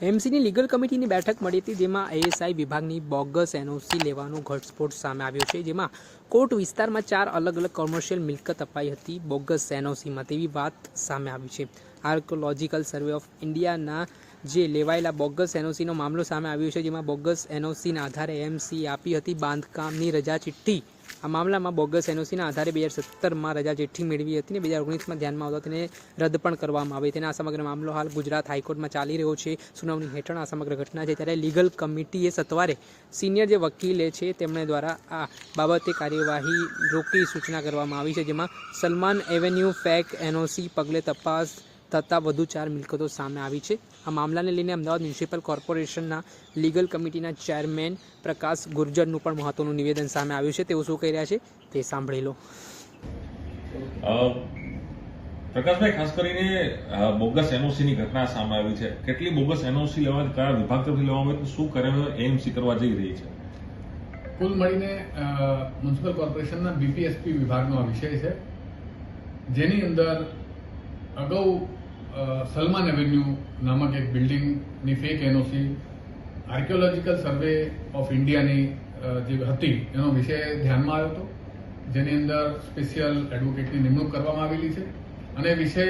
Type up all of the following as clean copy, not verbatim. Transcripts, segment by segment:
એમસીની legal કમિટીની બેઠક મળી હતી, જેમાં એએસઆઈ વિભાગની બોગસ એનઓસી લેવાનો ઘટસ્ફોટ સામે આવ્યો છે, જેમાં કોર્ટ વિસ્તારમાં 4 અલગ અલગ કોમર્શિયલ મિલકત અપાઈ હતી બોગસ એનઓસીમાં તેવી વાત સામે આવી છે। આર્કોલોજીકલ સર્વે ઓફ ઇન્ડિયાના જે લેવાયેલા બોગસ એનઓસીનો મામલો સામે આવ્યો છે, જેમાં બોગસ એનઓસીના આધારે એમસી આપી હતી બાંધકામની રજા ચિઠ્ઠી। આ મામલામાં બોગસ એનઓસીના આધારે 2017માં રજા ચિઠ્ઠી મેળવી હતી ને 2019માં ધ્યાનમાં આવતા તેને રદ પણ કરવામાં આવી હતી। આ સમગ્ર મામલો હાલ ગુજરાત હાઈકોર્ટમાં ચાલી રહ્યો છે। સુનાવણી હેઠળ આ સમગ્ર ઘટના છે, ત્યારે લીગલ કમિટીએ સત્વરે સિનિયર જે વકીલે છે તેમણે દ્વારા આ બાબતે કાર્યવાહી રોકી સૂચના કરવામાં આવી છે, જેમાં સલમાન એવન્યુ ફેક એનઓસી પગલે તપાસ થતાં વધુ 4 મિલકતો સામે આવી છે। આ મામલાને લઈને અમદાવાદ મ્યુનિસિપલ કોર્પોરેશનના લીગલ કમિટીના ચેરમેન પ્રકાશ ગુર્જરનું પણ મહત્વનું નિવેદન સામે આવ્યું છે। તેઓ શું કહી રહ્યા છે તે સાંભળી લો। પ્રકાશભાઈ, ખાસ કરીને બોગસ એનઓસીની ઘટના સામે આવી છે। કેટલી બોગસ એનઓસી લેવા, કયા વિભાગ તરફથી લેવામાં આવી, શું કરે એમસી કરવા જઈ રહી છે? કુલ મળીને મ્યુનિસિપલ કોર્પોરેશનના બીપીએસપી વિભાગનો આ વિષય છે, જેની અંદર અગાઉ સલમાન એવન્યુ નામક એક બિલ્ડિંગની fake NOC archaeological survey of ઇન્ડિયાની જે હતી એનો વિષય ધ્યાનમાં આવ્યો હતો, જેની અંદર સ્પેશિયલ એડવોકેટની નિમણૂક કરવામાં આવેલી છે અને વિષય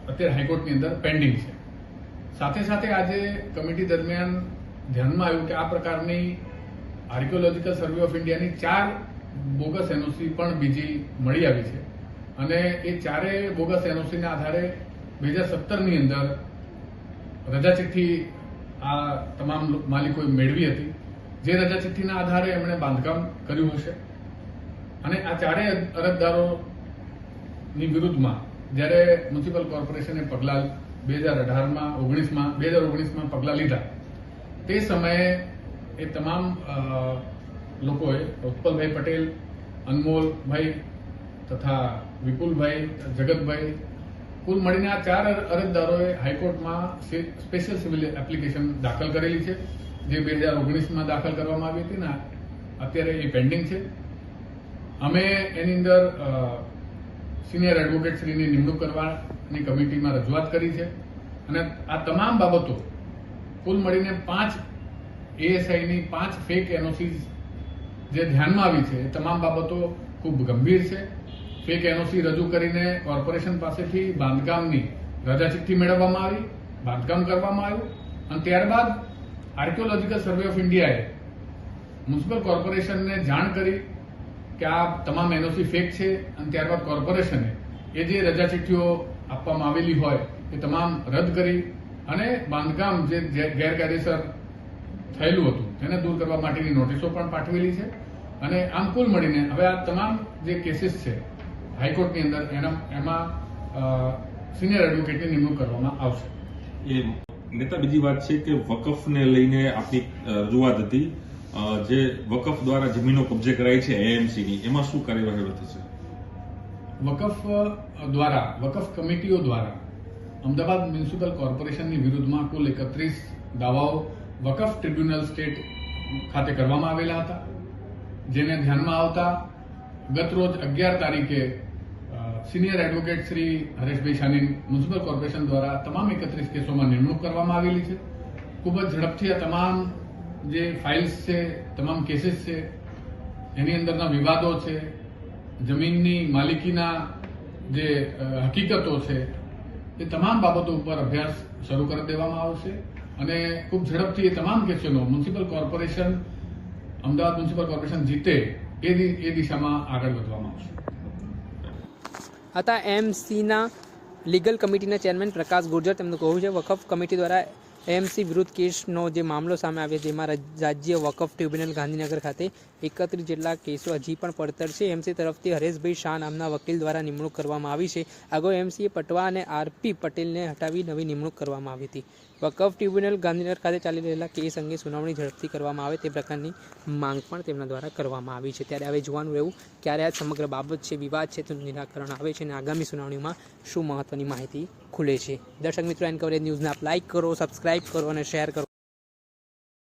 અત્યારે હાઈકોર્ટની અંદર પેન્ડિંગ છે। સાથે સાથે આજે કમિટી દરમિયાન ધ્યાનમાં આવ્યું કે આ પ્રકારની આર્કિયોલોજીકલ સર્વે ઓફ ઇન્ડિયાની 4 બોગસ એનઓસી પણ બીજી મળી આવી છે અને એ 4 બોગસ એનઓસીના આધારે 2017ની અંદર રજા ચિઠ્ઠી આ તમામ માલિકોએ મેળવી હતી, જે રજા ચિઠ્ઠીના આધારે એમણે બાંધકામ કર્યું હશે અને આ 4 અરજદારોની વિરુદ્ધમાં જ્યારે મ્યુનિસિપલ કોર્પોરેશને પગલાં 2019માં પગલાં લીધા, તે સમયે એ તમામ લોકોએ ઉત્પલભાઈ પટેલ, અનમોલભાઈ તથા વિપુલભાઈ, જગતભાઈ, કુલ મળીને આ 4 અરજદારોએ હાઈકોર્ટમાં સ્પેશિયલ સિવિલ એપ્લિકેશન દાખલ કરેલી છે, જે 2019માં દાખલ કરવામાં આવી હતી ને અત્યારે એ પેન્ડિંગ છે। અમે એની અંદર સિનિયર એડવોકેટ શ્રીની નિમણૂક કરવાની કમિટીમાં રજૂઆત કરી છે અને આ તમામ બાબતો કુલ મળીને 5 એએસઆઈની 5 ફેક એનઓસી જે ધ્યાનમાં આવી છે, એ તમામ બાબતો ખૂબ ગંભીર છે। ફેક એનઓસી રજૂ કરીને કોર્પોરેશન પાસેથી બાંધકામની રજા ચિઠ્ઠી મેળવવામાં આવી, બાંધકામ કરવામાં આવ્યું અને ત્યારબાદ આર્કિયોલોજીકલ સર્વે ઓફ ઇન્ડિયાએ મ્યુનિસિપલ કોર્પોરેશનને જાણ કરી કે આ તમામ એનઓસી ફેક છે અને ત્યારબાદ કોર્પોરેશને એ જે રજા ચિઠ્ઠીઓ આપવામાં આવેલી હોય એ તમામ રદ કરી અને બાંધકામ જે ગેરકાયદેસર થયેલું હતું તેને દૂર કરવા માટેની નોટિસો પણ પાઠવેલી છે અને આમ કુલ મળીને હવે આ તમામ જે કેસીસ છે હાઈકોર્ટની અંદર એમાં સિનિયર એડવોકેટની નિમણૂક કરવામાં આવશે। એ નેતા, બીજી વાત છે કે વકફને લઈને આપની રજૂઆત હતી, જે વકફ દ્વારા જમીનો કબજે કરાઈ છે એએમસીની, એમાં શું કાર્યવાહી થશે? વકફ કમિટીઓ દ્વારા અમદાવાદ મ્યુનિસિપલ કોર્પોરેશનની વિરુદ્ધમાં કુલ 31 દાવાઓ વકફ ટ્રિબ્યુનલ સ્ટેટ ખાતે કરવામાં આવેલા હતા, જેને ધ્યાનમાં આવતા ગત રોજ 11 તારીખે senior advocate Shri Hareshbhai Shani municipal corporation દ્વારા તમામ 31 કેસોમાં નિમણૂક કરવામાં આવેલી છે। ખૂબ જ ઝડપથી આ તમામ જે ફાઇલ્સ છે, તમામ કેસીસ છે, એની અંદરના વિવાદો છે, જમીનની માલિકીના જે હકીકતો છે, એ તમામ બાબતો ઉપર અભ્યાસ શરૂ કરી દેવામાં આવશે અને ખૂબ ઝડપથી એ તમામ કેસોનો અમદાવાદ મ્યુનિસિપલ કોર્પોરેશન જીતે એ દિશામાં આગળ વધવામાં આવશે। હતા એમસીના લીગલ કમિટીના ચેરમેન પ્રકાશ ગુર્જર। તેમનું કહેવું છે વકફ કમિટી દ્વારા એમસી વિરુદ્ધ કેસનો જે મામલો સામે આવ્યો, જેમાં રાજ્ય વકફ ટ્રિબ્યુનલ ગાંધીનગર ખાતે 31 જેટલા કેસો હજી પણ પડતર છે। એમસી તરફથી હરેશભાઈ શાહ નામના વકીલ દ્વારા નિમણૂક કરવામાં આવી છે। અગાઉ એમસીએ પટવા અને આરપી પટેલને હટાવી નવી નિમણૂક કરવામાં આવી હતી। વકફ ટ્રિબ્યુનલ ગાંધીનગર ખાતે ચાલી રહેલા કેસ અંગે સુનાવણી ઝડપથી કરવામાં આવે તે પ્રકારની માંગ પણ તેમના દ્વારા કરવામાં આવી છે। ત્યારે હવે જોવાનું રહેવું ક્યારે આ સમગ્ર બાબત છે, વિવાદ છે, તેનું નિરાકરણ આવે છે અને આગામી સુનાવણીમાં શું મહત્વની માહિતી ખુલે છે। દર્શક મિત્રો, એન કવરેજ ન્યૂઝને આપ લાઇક કરો, સબસ્ક્રાઇબ કરો અને શેર કરો।